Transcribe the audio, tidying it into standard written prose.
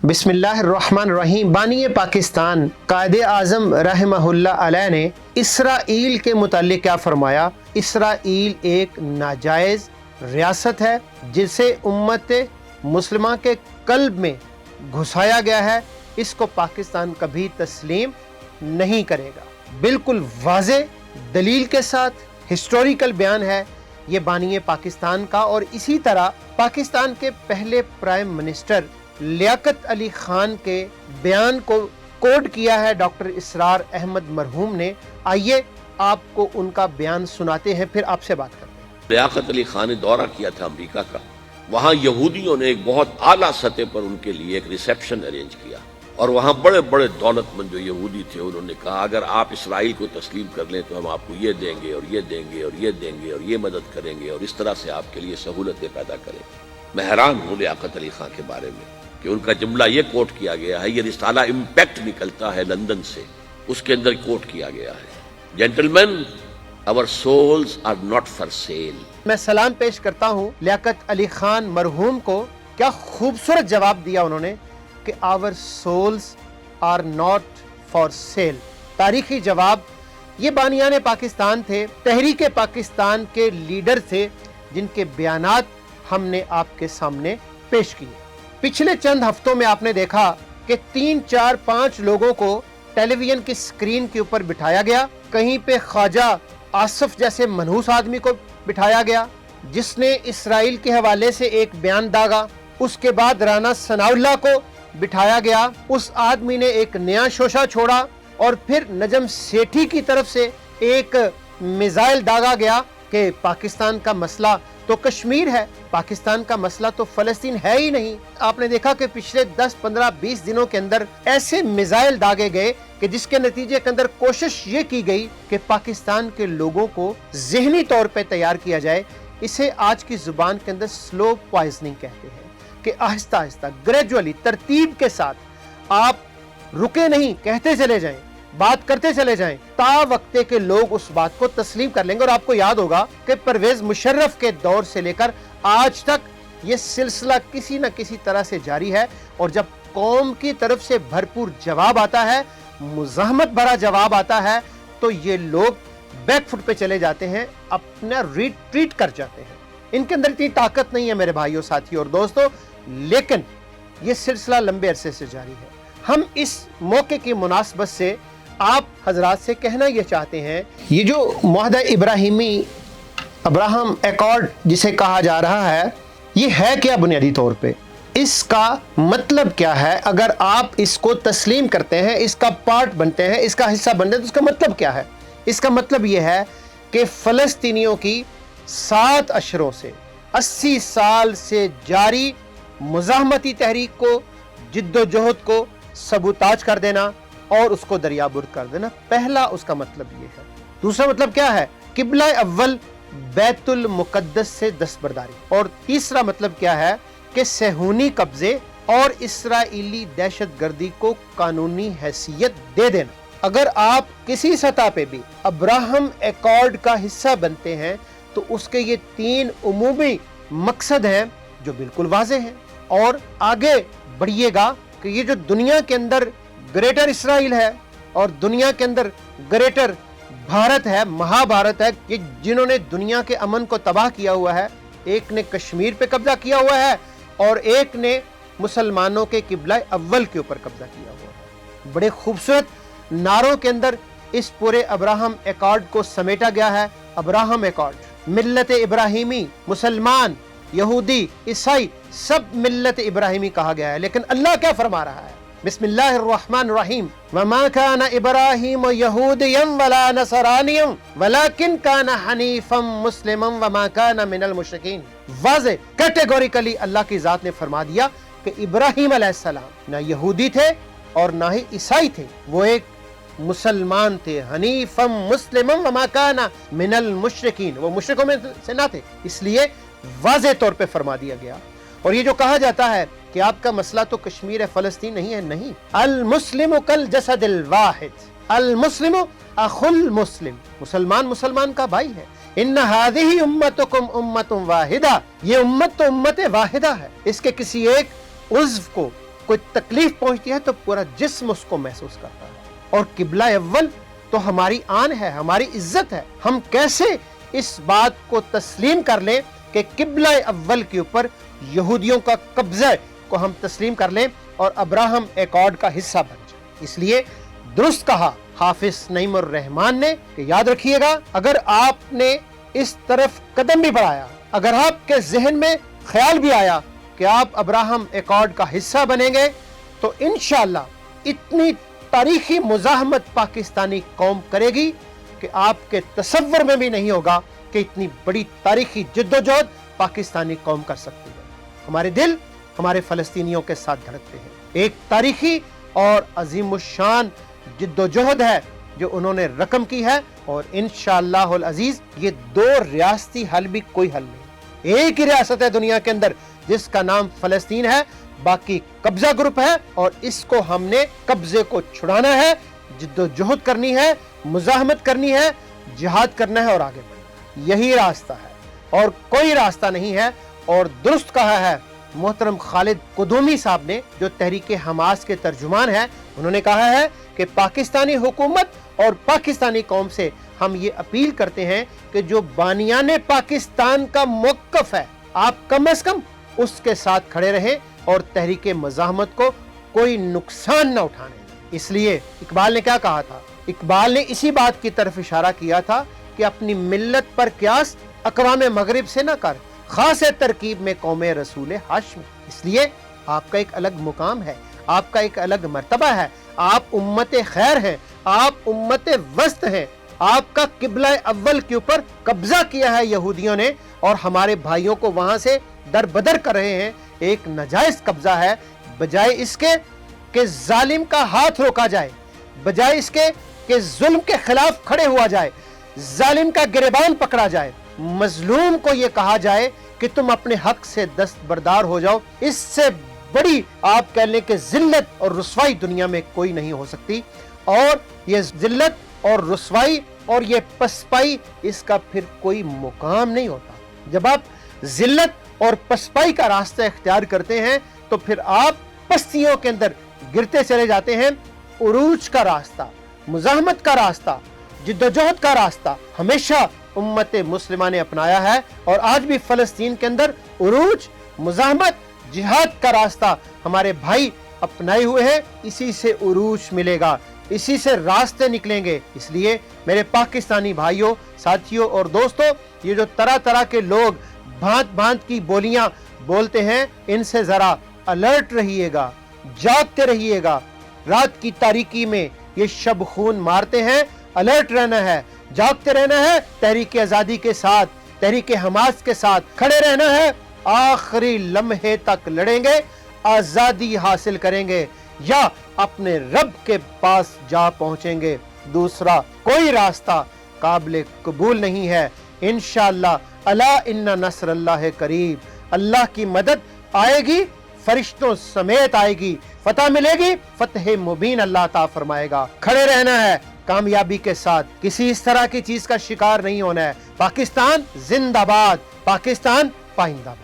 बिस्मिल्लाहिर्रहमानिर्रहीम। बानी पाकिस्तान कायदे आज़म रहमहुल्लाह अलैह ने इसराइल के मुताल्लिक़ क्या फरमाया? इसराइल एक नाजायज़ रियासत है जिसे उम्मत मुस्लिमा के कल्ब में घुसाया गया है। इसको पाकिस्तान कभी तस्लीम नहीं करेगा। बिल्कुल वाज़े दलील के साथ हिस्टोरिकल बयान है ये बानी पाकिस्तान का। और इसी तरह पाकिस्तान के पहले प्राइम मिनिस्टर लियाकत अली खान के बयान को कोट किया है डॉक्टर इसरार अहमद मरहूम ने। आइए आपको उनका बयान सुनाते हैं, फिर आपसे बात करते हैं। लियाकत अली खान ने दौरा किया था अमेरिका का। वहाँ यहूदियों ने एक बहुत आला सतह पर उनके लिए एक रिसेप्शन अरेंज किया और वहाँ बड़े बड़े दौलतमंद जो यहूदी थे उन्होंने कहा अगर आप इसराइल को तस्लीम कर लें तो हम आपको ये देंगे और ये देंगे और ये देंगे और ये मदद करेंगे और इस तरह से आपके लिए सहूलतें पैदा करेंगे। मैं हैरान हूँ लियाकत अली खान के बारे में कि उनका जुमला ये कोट किया गया है, ये रिसाला इम्पैक्ट निकलता है लंदन से, उसके अंदर कोट किया गया है, gentleman our souls are not for sale. मैं सलाम पेश करता हूँ लियाकत अली खान मरहूम को। क्या खूबसूरत जवाब दिया उन्होंने कि our souls are not for sale. तारीखी जवाब। ये बानियाने पाकिस्तान थे, तहरीक पाकिस्तान के लीडर थे जिनके बयानात हमने आपके सामने पेश किए। पिछले चंद हफ्तों में आपने देखा कि 3, 4, 5 लोगों को टेलीविजन की स्क्रीन के ऊपर बिठाया गया। कहीं पे ख्वाजा आसिफ जैसे मनहूस आदमी को बिठाया गया जिसने इसराइल के हवाले से एक बयान दागा। उसके बाद राना सनाउल्लाह को बिठाया गया, उस आदमी ने एक नया शोशा छोड़ा। और फिर नजम सेठी की तरफ से एक मिसाइल दागा गया कि पाकिस्तान का मसला तो कश्मीर है, पाकिस्तान का मसला तो फलस्तीन है ही नहीं। आपने देखा कि पिछले 10, 15, 20 दिनों के अंदर ऐसे मिसाइल दागे गए कि जिसके नतीजे के अंदर कोशिश ये की गई कि पाकिस्तान के लोगों को ज़हनी तौर पे तैयार किया जाए। इसे आज की जुबान के अंदर स्लो पॉइजनिंग कहते हैं कि आहिस्ता आहिस्ता ग्रेजुअली तरतीब के साथ आप रुके नहीं, कहते चले जाएं, बात करते चले जाएं, ता वक्ते के लोग उस बात को तस्लीम कर लेंगे। और आपको याद होगा कि परवेज मुशर्रफ के दौर से लेकर आज तक ये सिलसिला किसी न किसी तरह से जारी है। और जब कौम की तरफ से भरपूर जवाब आता है, मुज़ाहमत भरा जवाब आता है, तो ये लोग बैकफुट पे चले जाते हैं, अपना रिट्रीट कर जाते हैं। इनके अंदर इतनी ताकत नहीं है मेरे भाइयों, साथियों और दोस्तों, लेकिन ये सिलसिला लंबे अरसे से जारी है। हम इस मौके की मुनासबत से आप हजरात से कहना ये चाहते हैं, ये जो मुआहदा इब्राहिमी अब्राहम एकॉर्ड जिसे कहा जा रहा है, ये है क्या बुनियादी तौर पे? इसका मतलब क्या है? अगर आप इसको तस्लीम करते हैं, इसका पार्ट बनते हैं, इसका हिस्सा बनते हैं, तो उसका मतलब क्या है? इसका मतलब ये है कि फ़लस्तीनियों की 7 अशरों से 80 साल से जारी मुज़ाहमती तहरीक को, जिद्दोजहद को सबूताज कर देना और उसको दरियाबुर्द कर देना। पहला उसका मतलब ये है। दूसरा मतलब क्या है? किबला अव्वल बैतुल मुकद्दस से दस्तबरदारी। और तीसरा मतलब क्या है कि सहूनी कब्जे और इसराइली दहशतगर्दी को कानूनी हैसियत दे देना। अगर आप किसी सतह पे भी अब्राहम एकॉर्ड का हिस्सा बनते हैं तो उसके ये 3 उमूमी मकसद हैं जो बिल्कुल वाज़े हैं। और आगे बढ़िएगा कि ये जो दुनिया के अंदर ग्रेटर इसराइल है और दुनिया के अंदर ग्रेटर भारत है, महाभारत है, ये जिन्होंने दुनिया के अमन को तबाह किया हुआ है, एक ने कश्मीर पे कब्जा किया हुआ है और एक ने मुसलमानों के किबला अव्वल के ऊपर कब्जा किया हुआ है। बड़े खूबसूरत नारों के अंदर इस पूरे अब्राहम एकॉर्ड को समेटा गया है। अब्राहम एकॉर्ड, मिल्लत इब्राहिमी, मुसलमान, यहूदी, ईसाई, सब मिल्लत इब्राहिमी कहा गया है। लेकिन अल्लाह क्या फरमा रहा है? बिस्मिल्लाहिर्रहमानिर्रहीम। वमा काना इब्राहीम यहूदिय्यन वला नसरानिय्यन वलाकिन काना हनीफम मुस्लिमन वमा काना मिनल मुशरिकीन। वाज़े कैटेगोरिकली अल्लाह की ज़ात ने फरमा दिया कि इब्राहीम अलैहिस्सलाम ना यहूदी थे और ना ही ईसाई थे, वो एक मुसलमान थे। हनीफम मुस्लिमन वमा काना मिनल मुशरिकीन, वो मुशरिकों में से ना थे, इसलिए वाज़े तौर पे फरमा दिया गया। और ये जो कहा जाता है कि आपका मसला तो कश्मीर है, फलस्तीन नहीं है, नहीं। अल मुस्लिम कल जसदिल वाहिद, अल मुस्लिम अखुल मुस्लिम, मुसलमान मुसलमान का भाई है। इन्न हादिही उम्मतुकुम उम्मतुम वाहिदा, ये उम्मत तो उम्मत वाहिदा है। इसके किसी एक उज़्व को کوئی تکلیف پہنچتی ہے تو پورا جسم اس کو محسوس کرتا ہے. اور قبلہ اول تو ہماری آن ہے, ہماری عزت ہے. ہم کیسے اس بات کو تسلیم کر لیں کہ قبلہ اول کے اوپر یہودیوں کا قبضہ کو ہم تسلیم کر لیں اور ابراہم ایکارڈ کا حصہ بن جائیں. اس لیے درست کہا حافظ نعیم الرحمان نے کہ یاد رکھیے گا, اگر آپ نے اس طرف قدم بھی بڑھایا, اگر آپ کے ذہن میں خیال بھی آیا کہ آپ ابراہم ایکارڈ کا حصہ بنیں گے, تو انشاءاللہ اتنی تاریخی مزاحمت پاکستانی قوم کرے گی کہ آپ کے تصور میں بھی نہیں ہوگا کہ اتنی بڑی تاریخی جدوجہد پاکستانی قوم کر سکتی ہے. ہمارے دل ہمارے فلسطینیوں کے ساتھ دھڑکتے ہیں. ایک تاریخی اور عظیم الشان جدوجہد ہے جو انہوں نے رقم کی ہے, اور انشاءاللہ العزیز یہ 2 ریاستی حل بھی کوئی حل نہیں. ایک ہی ریاست ہے دنیا کے اندر جس کا نام فلسطین ہے, باقی قبضہ گروپ ہے, اور اس کو ہم نے قبضے کو چھڑانا ہے, جدوجہد کرنی ہے, مزاحمت کرنی ہے, جہاد کرنا ہے اور آگے بڑھنا. یہی راستہ ہے اور کوئی راستہ نہیں ہے. اور درست کہا ہے محترم خالد قدومی صاحب نے, جو تحریک حماس کے ترجمان ہیں. انہوں نے کہا ہے کہ پاکستانی حکومت اور پاکستانی قوم سے ہم یہ اپیل کرتے ہیں کہ جو بانیان پاکستان کا موقف ہے, آپ کم از کم اس کے ساتھ کھڑے رہیں اور تحریک مزاحمت کو کوئی نقصان نہ اٹھانے. اس لیے اقبال نے کیا کہا تھا؟ اقبال نے اسی بات کی طرف اشارہ کیا تھا کہ اپنی ملت پر قیاس اقوام مغرب سے نہ کر, خاص ترکیب میں قوم رسول ہاشم. اس لیے آپ کا ایک الگ مقام ہے, آپ کا ایک الگ مرتبہ ہے. آپ امت خیر ہیں, آپ امت وسط ہیں. آپ کا قبلہ اول کے اوپر قبضہ کیا ہے یہودیوں نے, اور ہمارے بھائیوں کو وہاں سے در بدر کر رہے ہیں. ایک ناجائز قبضہ ہے. بجائے اس کے کہ ظالم کا ہاتھ روکا جائے, بجائے اس کے کہ ظلم کے خلاف کھڑے ہوا جائے, ظالم کا گریبان پکڑا جائے, مظلوم کو یہ کہا جائے کہ تم اپنے حق سے دستبردار ہو جاؤ, اس سے بڑی آپ کہہ لیں کہ ذلت اور رسوائی دنیا میں کوئی نہیں ہو سکتی. اور یہ ذلت اور رسوائی اور یہ پسپائی, اس کا پھر کوئی مقام نہیں ہوتا. جب آپ ذلت اور پسپائی کا راستہ اختیار کرتے ہیں تو پھر آپ پستیوں کے اندر گرتے چلے جاتے ہیں. عروج کا راستہ, مزاحمت کا راستہ, جدوجہد کا راستہ ہمیشہ امت مسلمہ نے اپنایا ہے, اور آج بھی فلسطین کے اندر عروج, مزاحمت, جہاد کا راستہ ہمارے بھائی اپنائے ہوئے ہیں. اسی سے عروج ملے گا, اسی سے راستے نکلیں گے. اس لیے میرے پاکستانی بھائیوں, ساتھیوں اور دوستوں, یہ جو طرح طرح کے لوگ بھانت بھانت کی بولیاں بولتے ہیں, ان سے ذرا الرٹ رہیے گا, جاگتے رہیے گا. رات کی تاریکی میں یہ شب خون مارتے ہیں. الرٹ رہنا ہے, جاگتے رہنا ہے, تحریک آزادی کے ساتھ, تحریک حماس کے ساتھ کھڑے رہنا ہے. آخری لمحے تک لڑیں گے, آزادی حاصل کریں گے, یا اپنے رب کے پاس جا پہنچیں گے. دوسرا کوئی راستہ قابل قبول نہیں ہے. انشاءاللہ الا ان نصر اللہ قریب, اللہ کی مدد آئے گی, فرشتوں سمیت آئے گی, فتح ملے گی, فتح مبین اللہ تعالی فرمائے گا. کھڑے رہنا ہے کامیابی کے ساتھ, کسی اس طرح کی چیز کا شکار نہیں ہونا ہے. پاکستان زندہ باد, پاکستان پائندہ باد.